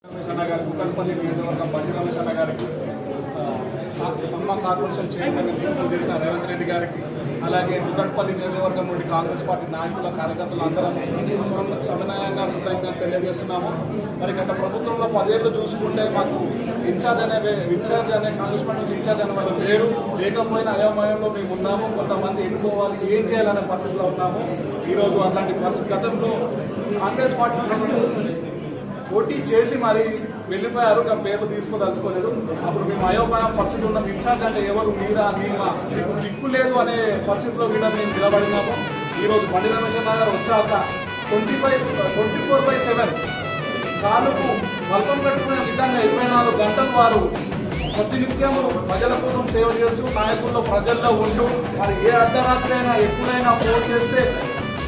రమేష్ అన్న గారికి కుక్కట్పల్లి నియోజకవర్గం బండి రమేష్ అన్న గారికి ఖమ్మం కార్పొరేషన్ చైర్మన్ చేసిన రేవంత్ రెడ్డి గారికి అలాగే కుక్కట్పల్లి నియోజకవర్గం నుండి కాంగ్రెస్ పార్టీ నాయకుల కార్యకర్తలు అందరం సమన్వయంగా కృతజ్ఞతలు తెలియజేస్తున్నాము. మరి గత ప్రభుత్వంలో 10 ఏళ్ళు చూసుకుంటే మాకు ఇన్ఛార్జ్ అనే కాంగ్రెస్ పార్టీ నుంచి ఇన్ఛార్జ్ అనే వాళ్ళు లేరు, లేకపోయినా అయోమయంలో మేము ఉన్నాము. కొంతమంది ఎన్నుకోవాలి, ఏం చేయాలనే పరిస్థితిలో ఉన్నాము. ఈరోజు అలాంటి పరిస్థితి గతంలో కాంగ్రెస్ పార్టీ పోటీ చేసి మరి వెళ్ళిపోయారు, పేర్లు తీసుకోదలుచుకోలేదు. అప్పుడు మేము అయోమయం పరిస్థితి ఉన్నాం. ఇన్ఛార్జ్ అంటే ఎవరు, మీరా మీమా, మీకు దిక్కు లేదు అనే పరిస్థితిలో కూడా మేము నిలబడినాము. ఈరోజు బండి రమేష్ గారు వచ్చాక 24/7 కాలుకు మల్పం కట్టుకునే విధంగా 24 గంటలు వారు ప్రతినిత్యము ప్రజల కోసం సేవ చేస్తూ నాయకుల్లో ప్రజల్లో ఉంటూ మరి ఏ అర్ధరాత్రి అయినా ఎప్పుడైనా ఫోన్ చేస్తే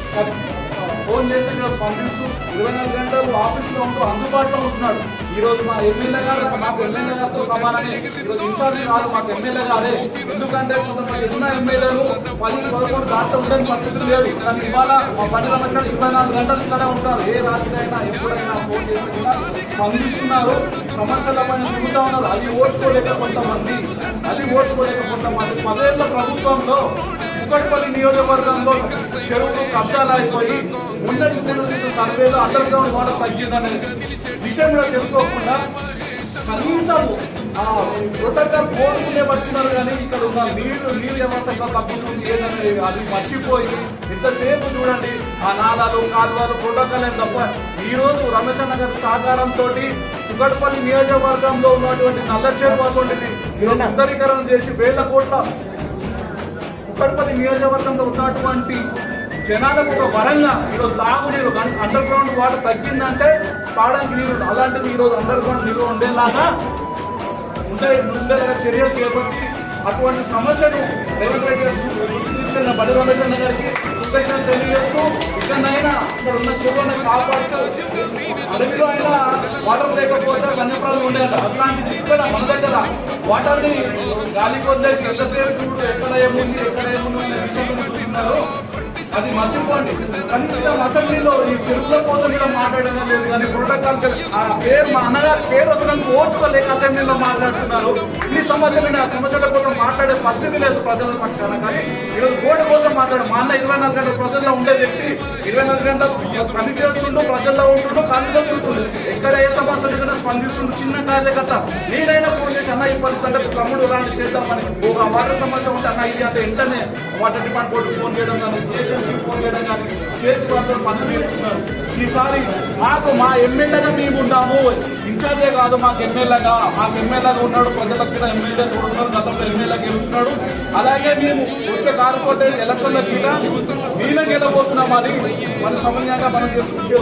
ఇక్కడ స్పందిస్తూ 24 గంటలు ఆఫీస్లో ఉంటూ అందుబాటులో ఉంటున్నాడు. ఈరోజు మా ఎమ్మెల్యే గారు మాకు ఎమ్మెల్యే గారితో సమానమే. ఈరోజు ఇన్ఛార్జి కాదు, మాకు ఎమ్మెల్యే గారే. ఎందుకంటే కొంతమంది ఉన్న ఎమ్మెల్యేలు 10-11 దాంట్లో ఉండని పరిస్థితులు లేదు. కానీ ఇవాళ మా బండి రమేష్ 24 గంటలు ఇక్కడే ఉంటారు. ఏ రాత్రి అయినా ఎప్పుడైనా ఫోన్ చేసినా స్పందిస్తున్నారు, సమస్యల పైన తిరుగుతూ ఉన్నారు. అది ఓడ్చుకోలేక కొంతమంది 10 ఏళ్ల ప్రభుత్వంలో కుక్కట్పల్లి నియోజకవర్గంలో చెరువులు కబ్జాలు అయిపోయి ఉన్నటి సర్వేలో అండర్ గ్రౌండ్ వాటర్ తగ్గిందనే విషయం కూడా తెలుసుకోకుండా కనీసం ప్రోటోకాల్ కోరుకునే పడుతున్నారు. కానీ ఇక్కడ ఉన్న నీరు వ్యవస్థ తగ్గుతుంది ఏదనేది అది మర్చిపోయి ఇంతసేపు చూడండి ఆ నాలాలు కాలువలు ప్రోటోకాల్ ఏం తప్ప. ఈరోజు రమేష్ అన్న గారి సహకారంతో కుక్కట్పల్లి నియోజకవర్గంలో ఉన్నటువంటి నల్ల చెరువు అటువంటిది ఈరోజు ఉత్తరీకరణ చేసి 1000 కోట్ల కుక్కట్పల్లి నియోజకవర్గంలో ఉన్నటువంటి జనాలకు ఒక వరంగా ఈరోజు తాగునీరు అండర్ గ్రౌండ్ వాటర్ తగ్గిందంటే తాగడానికి నీరు, అలాంటిది ఈరోజు అండర్ గ్రౌండ్ నీరు ఉండేలాగా చర్యలు చేపట్టి అటువంటి సమస్యను రేవంత్ రెడ్డి గారు తీసుకెళ్లిన బండి రమేష్ అన్న గారికి కృతజ్ఞతలు తెలియజేస్తూ ఇక్కడైనా ఇక్కడ ఉన్న చెరువులను కాపాడుతూ అడవిలో అయినా వాటర్ లేకపోతే వన్యప్రాణులు ఉండేట. అట్లాంటిది ఇక్కడ మన దగ్గర వాటర్ని గాలికి వదిలేసి ఎంతసేపు చూడు ఎక్కడ ఏముంది అనే విషయం చూస్తున్నారు. అది మర్చిపోండి. కనీసం అసెంబ్లీలో ఈ చెరువుల కోసం కూడా మాట్లాడడం లేదు. కానీ ప్రోటోకాల్ ఆ పేరు మా అన్నగారి పేరు వదలని ఓచుకోలేక అసెంబ్లీలో మాట్లాడుతున్నారు. ఈ సమస్యలు ఆ సమస్యల కోసం మాట్లాడే పరిస్థితి లేదు ప్రజల పక్షాన. కానీ ఈరోజు ఓటు కోసం మాట్లాడు. మా అన్న 24 గంటలు ప్రజల్లో ఉండే వ్యక్తి 24 గంటలు పని చేస్తుంటూ ప్రజల్లో ఉంటుండో కాంగ్రెస్ ఉంటుండు. ఎక్కడ ఏ సమస్యలు స్పందిస్తుంటూ చిన్న కార్యకర్త నేనైనా ఫోన్ చేసి అన్న ఈ పరిస్థితి తమ్ముడు రాని చేద్దామని ఒక వాటర్ సమస్య ఉంటే అన్న ఇది అంటే వెంటనే వాటర్ డిపార్ట్మెంట్ ఫోన్ చేయడం కానీ ఫోన్ చేయడం కానీ చేసి వాళ్ళు పనులు చేస్తున్నారు. ఈసారి మాకు మా ఎమ్మెల్యేగా మేము ఉన్నాము, ఇన్ఛార్జే కాదు మాకు ఎమ్మెల్యేగా ఉన్నాడు. ప్రజలకు కూడా ఎమ్మెల్యే చూడుతున్నాడు, గతంలో ఎమ్మెల్యే గెలుస్తున్నాడు. అలాగే మేము వచ్చే కార్పొరేట్ ఎలక్షన్ల మీద మేమే గెలబోతున్నామని మన సమన్వయంగా మనం చేసుకుంటే